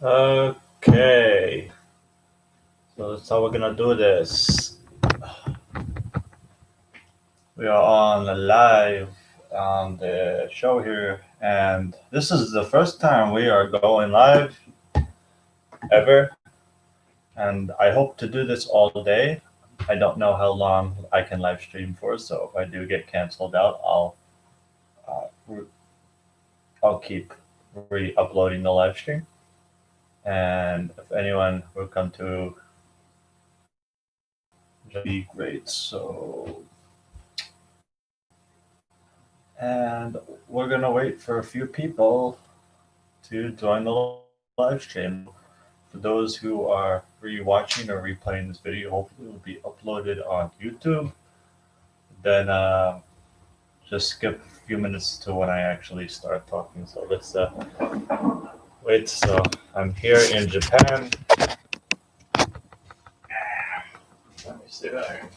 Okay, so that's how we're gonna do this. We are on live on the show here, and this is the first time we are going live ever. And I hope to do this all day. I don't know how long I can live stream for, so if I do get canceled out, uh, re- I'll keep re-uploading the live stream. And if anyone will come to be great. So, and we're gonna wait for a few people to join the live stream. For those who are rewatching or replaying this video, hopefully it will be uploaded on YouTube. Then just skip a few minutes to when I actually start talking. So let's wait. So I'm here in Japan. Let me see that.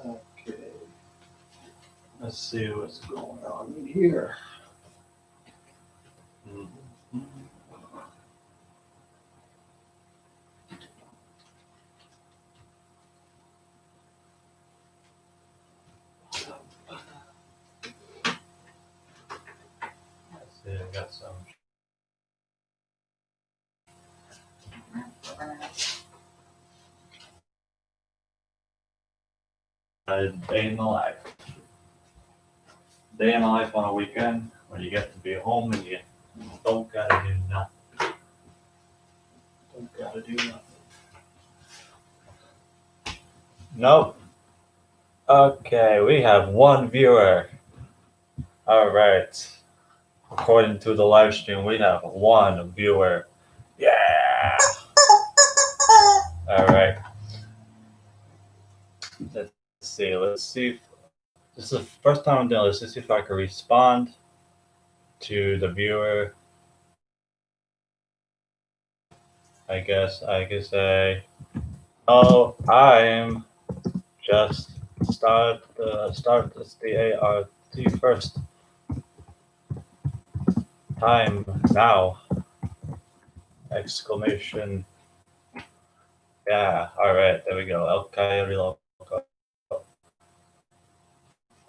Okay. Let's see what's going on here. Mhm. Let's see, I got some day in the life. Day in the life on a weekend when you get to be home and you don't gotta do nothing. Don't gotta do nothing. Nope. Okay, we have one viewer. All right. According to the live stream, we have one viewer. Yeah. All right. Let's see. Let's see. This is the first time I'm doing this. Let's see if I can respond to the viewer. I guess I could say, "Oh, I'm just start this the ART first time now!" Exclamation. Yeah. All right. There we go. El Coyote Loco.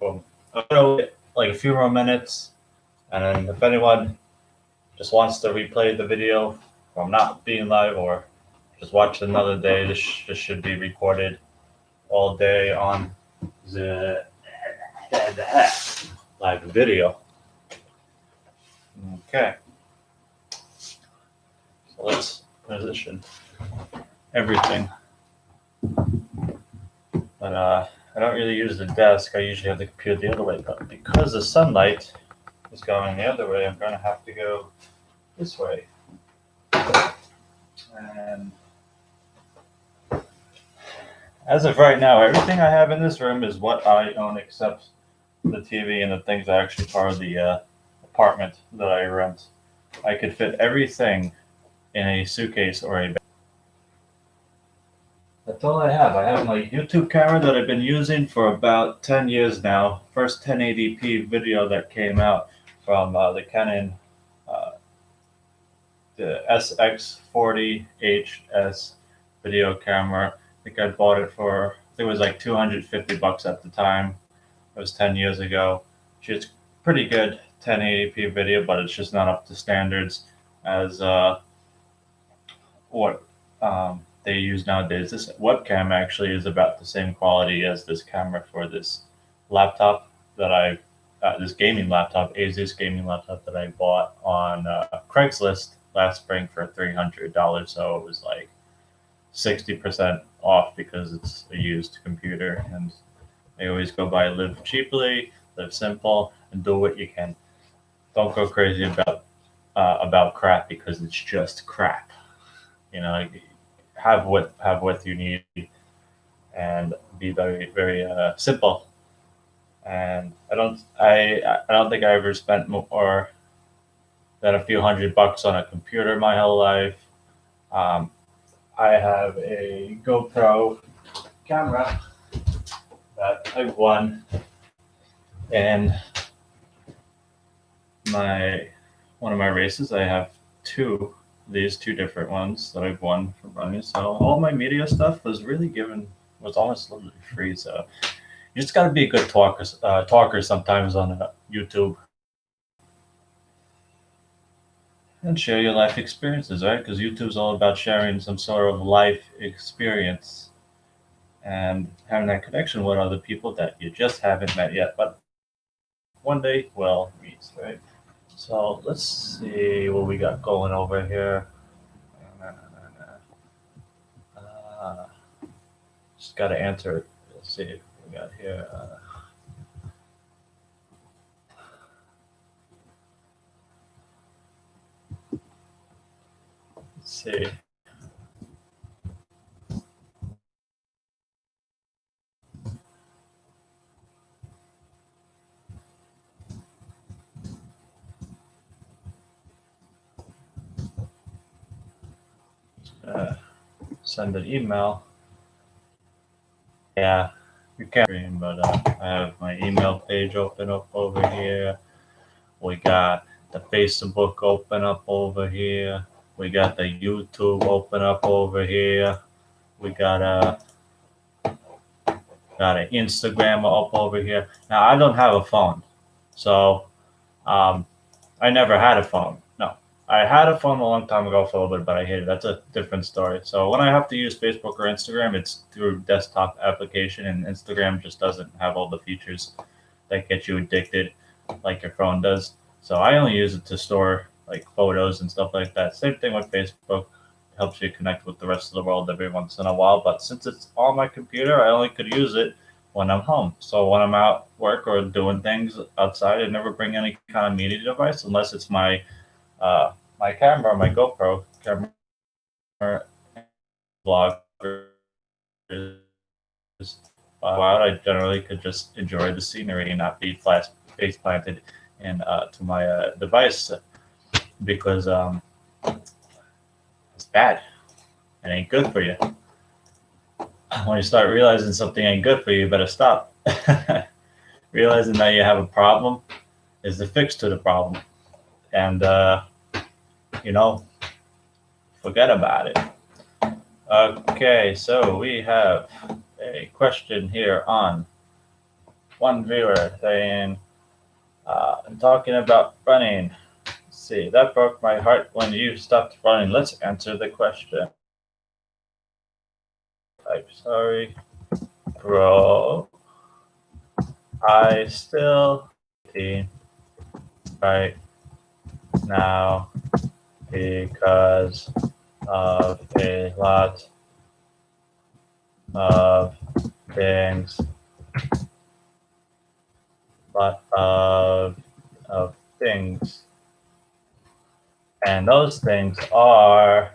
Boom. I'm gonna wait like a few more minutes, and then if anyone just wants to replay the video from not being live or just watch another day, this should be recorded. all day on the live video. Okay, so let's position everything. But I don't really use the desk. I usually have the computer the other way. But because the sunlight is going the other way, I'm going to have to go this way. And as of right now, everything I have in this room is what I own except the TV and the things that are actually part of the apartment that I rent. I could fit everything in a suitcase or a bag. That's all I have. I have my YouTube camera that I've been using for about 10 years now. First 1080p video that came out from the Canon uh, the SX40HS video camera. I think I bought it for, it was like $250 at the time. It was 10 years ago. It's pretty good 1080p video, but it's just not up to standards as what they use nowadays. This webcam actually is about the same quality as this camera for this laptop that this gaming laptop, Asus gaming laptop that I bought on Craigslist last spring for $300. So it was like 60% off because it's a used computer. And I always go by live cheaply, live simple, and do what you can. Don't go crazy about crap because it's just crap. You know, have what you need and be very very simple. And I don't think I ever spent more than a few $100 on a computer my whole life. Um, I have a GoPro camera that I won in my one of my races. I have these two different ones that I've won from running. So all my media stuff was almost literally free. So you just got to be a good talker sometimes on YouTube and share your life experiences, right? Because YouTube's all about sharing some sort of life experience and having that connection with other people that you just haven't met yet, but one day will meet, right? So let's see what we got going over here. Uh, just got to answer it. Let's see what we got here. Let's see. Send an email. Yeah, you can't stream, but I have my email page open up over here. We got the Facebook open up over here. We got the YouTube open up over here. We got an Instagram up over here. Now I don't have a phone, so I never had a phone. No, I had a phone a long time ago for a little bit, but I hate it. That's a different story. So when I have to use Facebook or Instagram, it's through desktop application, and Instagram just doesn't have all the features that get you addicted like your phone does. So I only use it to store like photos and stuff like that. Same thing with Facebook. Helps you connect with the rest of the world every once in a while. But since it's on my computer, I only could use it when I'm home. So when I'm out work or doing things outside, I never bring any kind of media device unless it's my camera, my GoPro camera, vlog. Out, I generally could just enjoy the scenery and not be face planted in to my device because it's bad. It ain't good for you. When you start realizing something ain't good for you, you better stop. Realizing that you have a problem is the fix to the problem. And, forget about it. Okay, so we have a question here on one viewer saying, I'm talking about running. Let's see, that broke my heart when you stopped running. Let's answer the question. I'm sorry. bro, I still 18 right now because of a lot of things, lot of things, and those things are,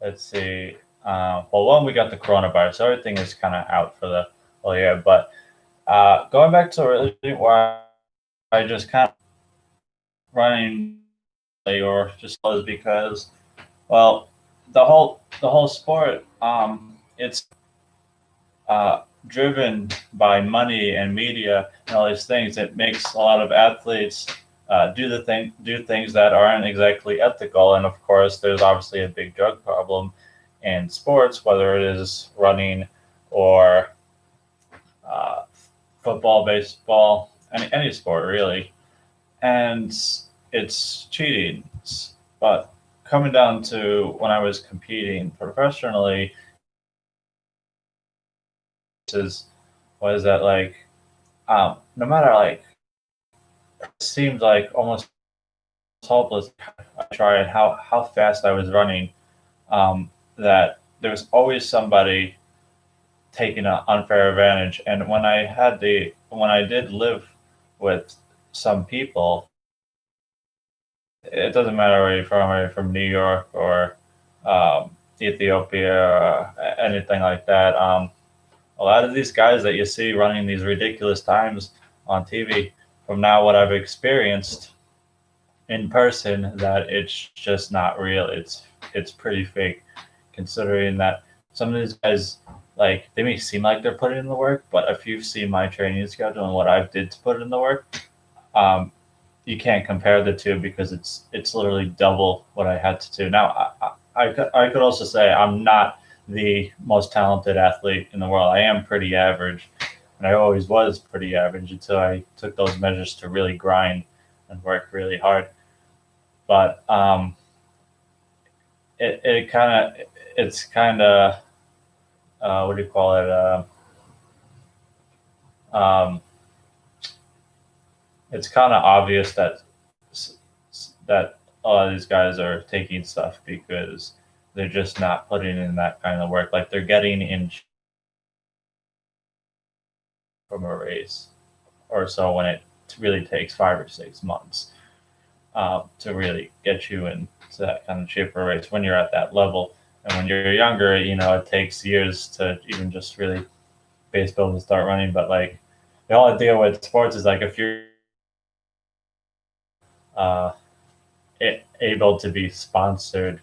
let's see. Well, one, we got the coronavirus, so everything is kind of out for the whole year. But going back to really why I just kind of running or just was because, well, the whole sport, it's driven by money and media and all these things. It makes a lot of athletes do things that aren't exactly ethical. And of course, there's obviously a big drug problem in sports, whether it is running or uh, football, baseball, any sport really. And it's cheating. But coming down to when I was competing professionally, is was that like no matter like it seemed like almost hopeless. I tried how fast I was running. That there was always somebody taking an unfair advantage. And when I did live with some people, it doesn't matter where you're from. Are you from New York or Ethiopia or anything like that? A lot of these guys that you see running these ridiculous times on TV, from now what I've experienced in person, that it's just not real. It's pretty fake, considering that some of these guys, like, they may seem like they're putting in the work, but if you've seen my training schedule and what I've did to put in the work, um, you can't compare the two because it's literally double what I had to do. Now, I could also say I'm not the most talented athlete in the world. I am pretty average, and I always was pretty average until I took those measures to really grind and work really hard. But it kind of it's kind of what do you call it? Um, it's kind of obvious that that a lot of these guys are taking stuff because they're just not putting in that kind of work. Like they're getting in from a race or so when it really takes 5 or 6 months to really get you into that kind of shape or race when you're at that level. And when you're younger, it takes years to even just really base build and start running. But like the whole idea with sports is like if you're uh, able to be sponsored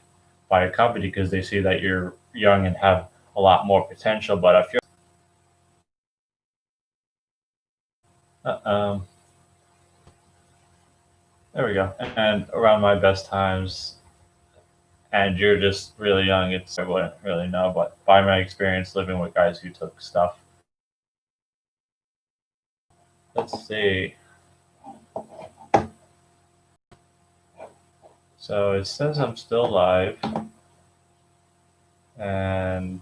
by a company because they see that you're young and have a lot more potential. But if you're um, there we go. And around my best times, and you're just really young, I wouldn't really know. But by my experience living with guys who took stuff, let's see. So it says I'm still live, and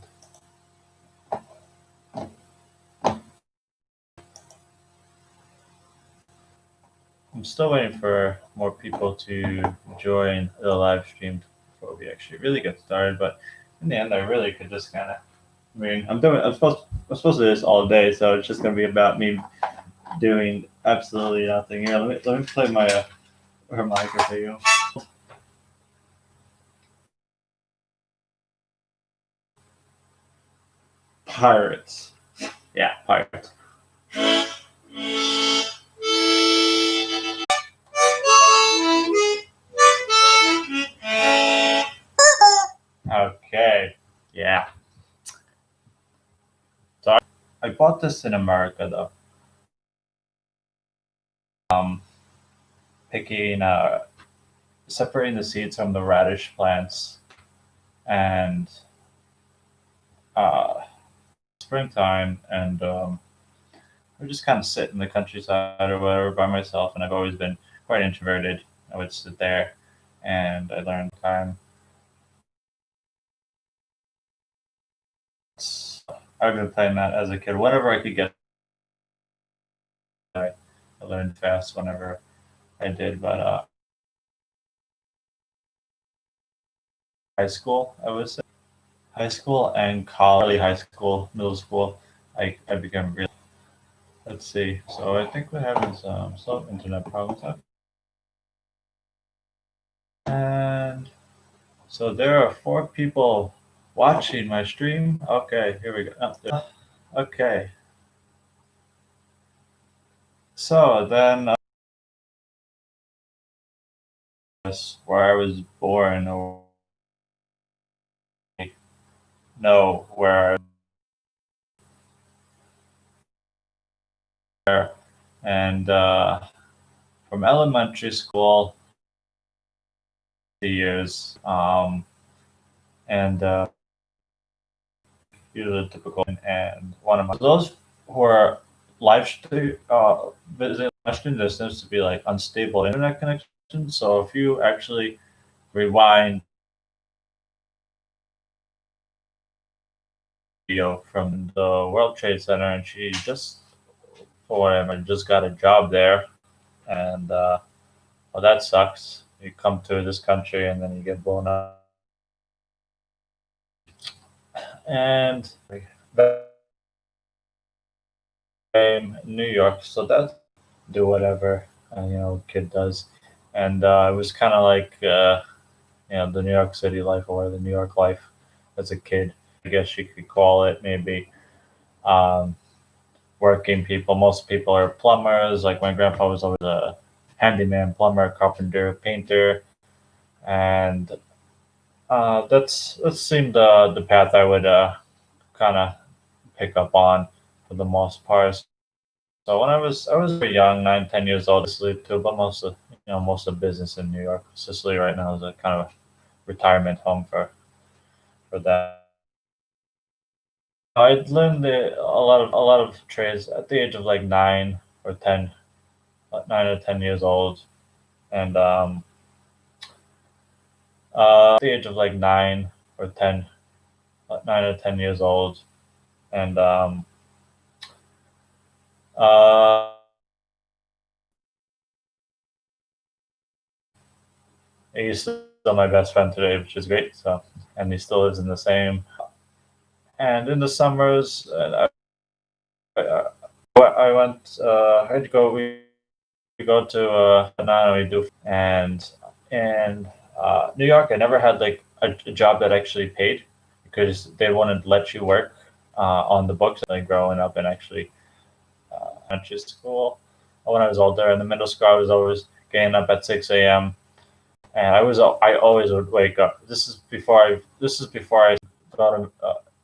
I'm still waiting for more people to join the live stream before we actually really get started. But in the end, I really could just kind of. I mean, I'm supposed to do this all day, so it's just gonna be about me doing absolutely nothing. Here, let me play my harmonica for you. Pirates. Yeah, pirates. Okay. Yeah. So I bought this in America though. Um, picking separating the seeds from the radish plants, and uh, springtime, and I just kind of sit in the countryside or whatever by myself. And I've always been quite introverted. I would sit there, and I learned time. I've been playing that as a kid. Whenever I could get, I, I learned fast whenever I did. But high school, I would say, high school and college, early high school, middle school, I became really. Let's see. So I think we're having some internet problems, and so there are four people watching my stream. Okay, here we go. Okay, so then that's where I was born, or no, where and from elementary school, the years, and usually typical. And one of my those who are live stream, visiting live stream, there seems to be like unstable internet connection. So if you actually rewind video from the World Trade Center, and she just for whatever just got a job there, and well, that sucks. You come to this country and then you get blown up, and New York, so that do whatever kid does, and it was kind of like the New York City life or the New York life as a kid. I guess you could call it maybe um, working people. Most people are plumbers. Like my grandpa was always a handyman, plumber, carpenter, painter, and that seemed the path I would kind of pick up on for the most part. So when I was very young, 9, 10 years old, Sicily too, but most of business in New York. Sicily right now is a kind of retirement home for that. I learned a lot of trades at the age of like 9 or 10, 9 or 10 years old, and at the age of like 9 or 10, 9 or 10 years old, and uh, he's still my best friend today, which is great. So, and he still lives in the same. And in the summers, I, I went. I'd go. We go to Banana. We do and New York. I never had like a job that actually paid because they wouldn't let you work on the books. Like growing up and actually elementary school. When I was older in the middle school, I was always getting up at 6 a.m. and I always would wake up. This is before I got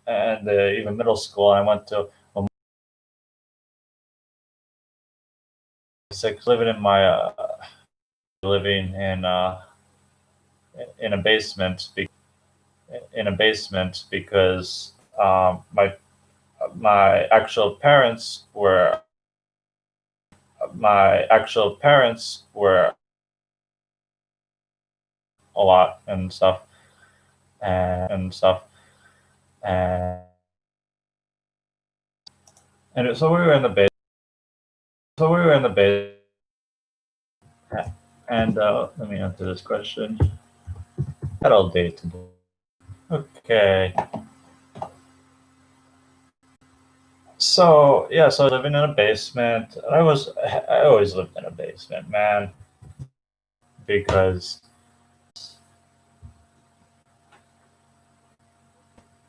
and even middle school. I went to six living in my living in a basement because my actual parents were a lot and stuff and so we were in the base and let me answer this question. Had all day today. Okay. So yeah, so living in a basement. I always lived in a basement, man, because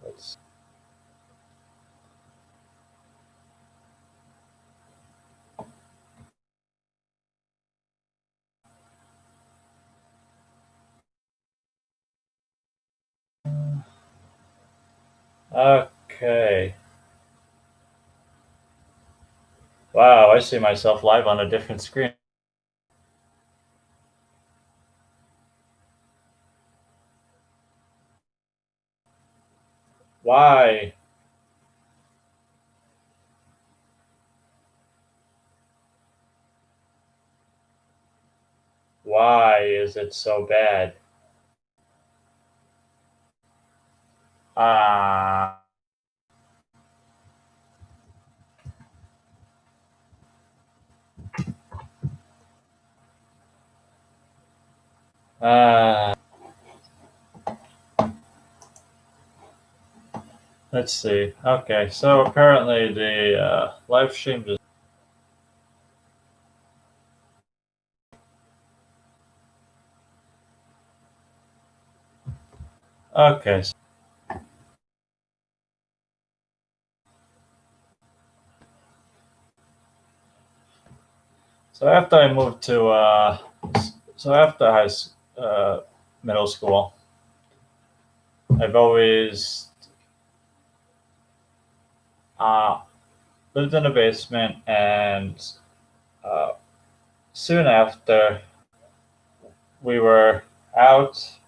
it's okay. Wow, I see myself live on a different screen. Why? Why is it so bad? Ah, Uh, let's see. Okay, so apparently the live stream just. Okay, so after I moved to, so after middle school, I've always uh, lived in a basement, and uh, soon after we were out,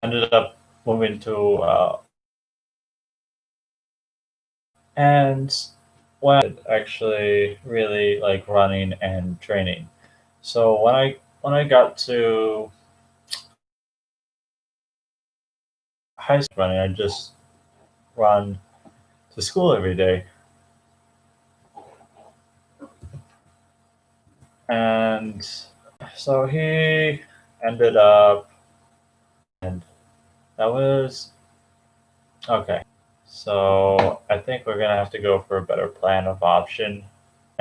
ended up moving to, and when actually really like running and training. So when I got to high school running, I just run to school every day, and so he ended up, and that was okay. So I think we're gonna have to go for a better plan of option